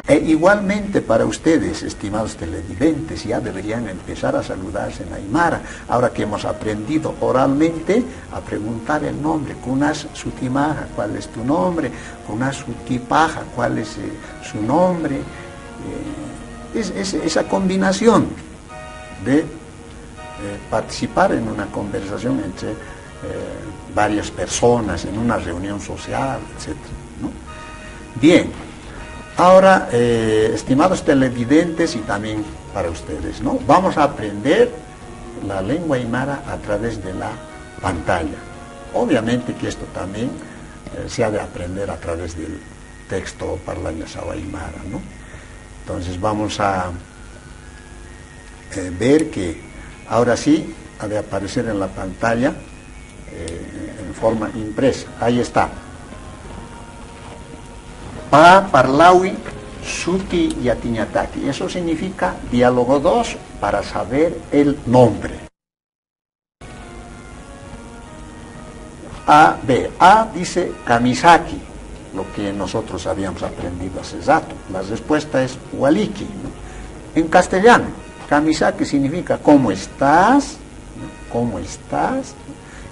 E igualmente para ustedes, estimados televidentes, ya deberían empezar a saludarse en aymara. Ahora que hemos aprendido oralmente a preguntar el nombre. Kunas Sutimaja, ¿cuál es tu nombre? Kunas Sutipaja, ¿cuál es su nombre? Esa combinación de participar en una conversación entre varias personas, en una reunión social, etc., ¿no? Bien. Ahora, estimados televidentes y también para ustedes, ¿no? Vamos a aprender la lengua aymara a través de la pantalla. Obviamente que esto también se ha de aprender a través del texto parlañasao aymara, ¿no? Entonces vamos a ver que ahora sí ha de aparecer en la pantalla en forma impresa. Ahí está. Pa parlawi suti yatiñataki. Eso significa diálogo 2 para saber el nombre. A dice Kamisaki, lo que nosotros habíamos aprendido hace rato. La respuesta es Waliki, ¿no? En castellano, Kamisaki significa ¿cómo estás? ¿no? ¿Cómo estás?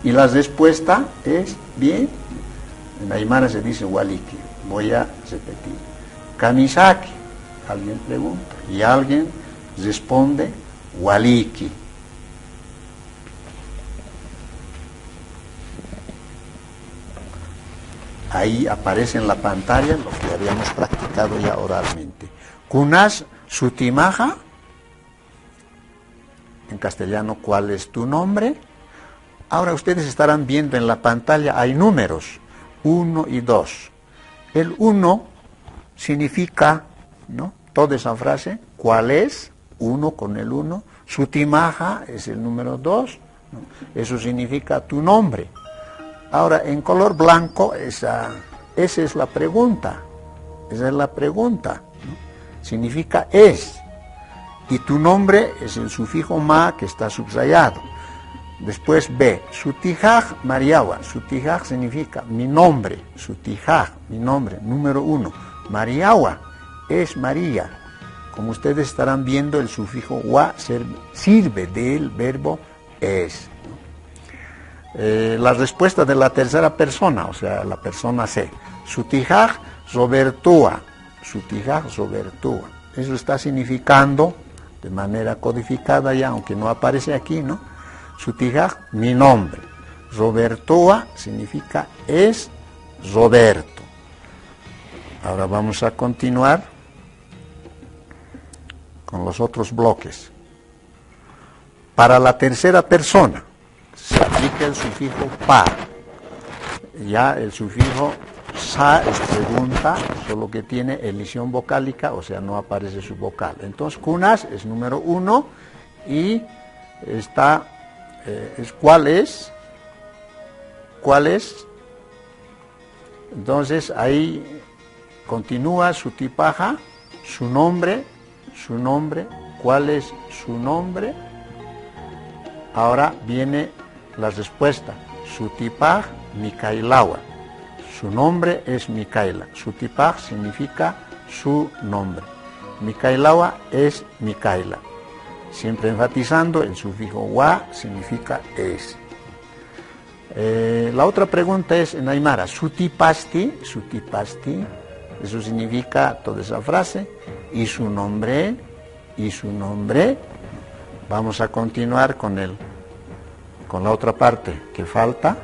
Y la respuesta es bien. En aymara se dice Waliki. Voy a repetir. Kamisaki, alguien pregunta, y alguien responde Waliki. Ahí aparece en la pantalla lo que habíamos practicado ya oralmente. Kunas Sutimaja, en castellano, ¿cuál es tu nombre? Ahora ustedes estarán viendo en la pantalla, hay números, 1 y 2. El 1 significa, ¿no?, toda esa frase, ¿cuál es? 1 con el 1. Sutimaja es el número 2, ¿no? Eso significa tu nombre. Ahora, en color blanco, esa es la pregunta. Esa es la pregunta, ¿no? Significa es. Y tu nombre es el sufijo ma que está subrayado. Después B, Sutijaj Mariawa. Sutijaj significa mi nombre. Sutijaj, mi nombre, número 1. Mariawa es María. Como ustedes estarán viendo, el sufijo wa sirve del verbo es. La respuesta de la tercera persona, o sea, la persona C. Sutijaj Robertua. Sutijaj Robertua. Eso está significando de manera codificada ya, aunque no aparece aquí, ¿no? Sutijaj, mi nombre. Robertoa significa es Roberto. Ahora vamos a continuar con los otros bloques. Para la tercera persona se aplica el sufijo pa. Ya el sufijo sa es pregunta, solo que tiene elisión vocálica, o sea, no aparece su vocal. Entonces, kunas es número 1 y está... ¿cuál es? ¿Cuál es? Entonces ahí continúa su tipaja, su nombre, ¿cuál es su nombre? Ahora viene la respuesta, su tipaj Mikailawa, su nombre es Mikaila, su tipaj significa su nombre, Mikailawa es Mikaila. Siempre enfatizando, el sufijo wa significa es. La otra pregunta es en aymara, sutipasti, eso significa toda esa frase, y su nombre. Vamos a continuar con la otra parte que falta.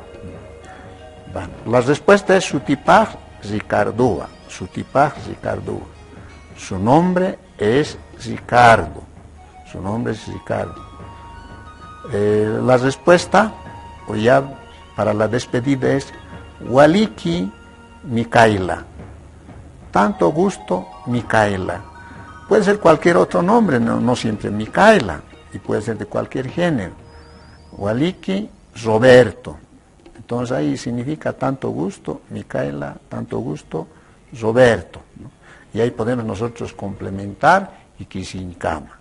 Bueno, la respuesta es sutipaj Ricardua, su nombre es Ricardo. Su nombre es Ricardo. La respuesta, o ya para la despedida, es Waliki Mikaila. Tanto gusto, Mikaila. Puede ser cualquier otro nombre, no siempre Mikaila, y puede ser de cualquier género. Waliki Roberto. Entonces ahí significa tanto gusto, Mikaila, tanto gusto, Roberto, ¿no? Y ahí podemos nosotros complementar y Kisinkama.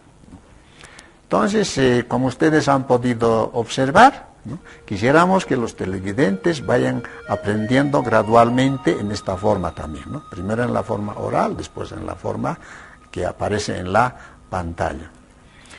Entonces, como ustedes han podido observar, ¿no? Quisiéramos que los televidentes vayan aprendiendo gradualmente en esta forma también, ¿no? Primero en la forma oral, después en la forma que aparece en la pantalla.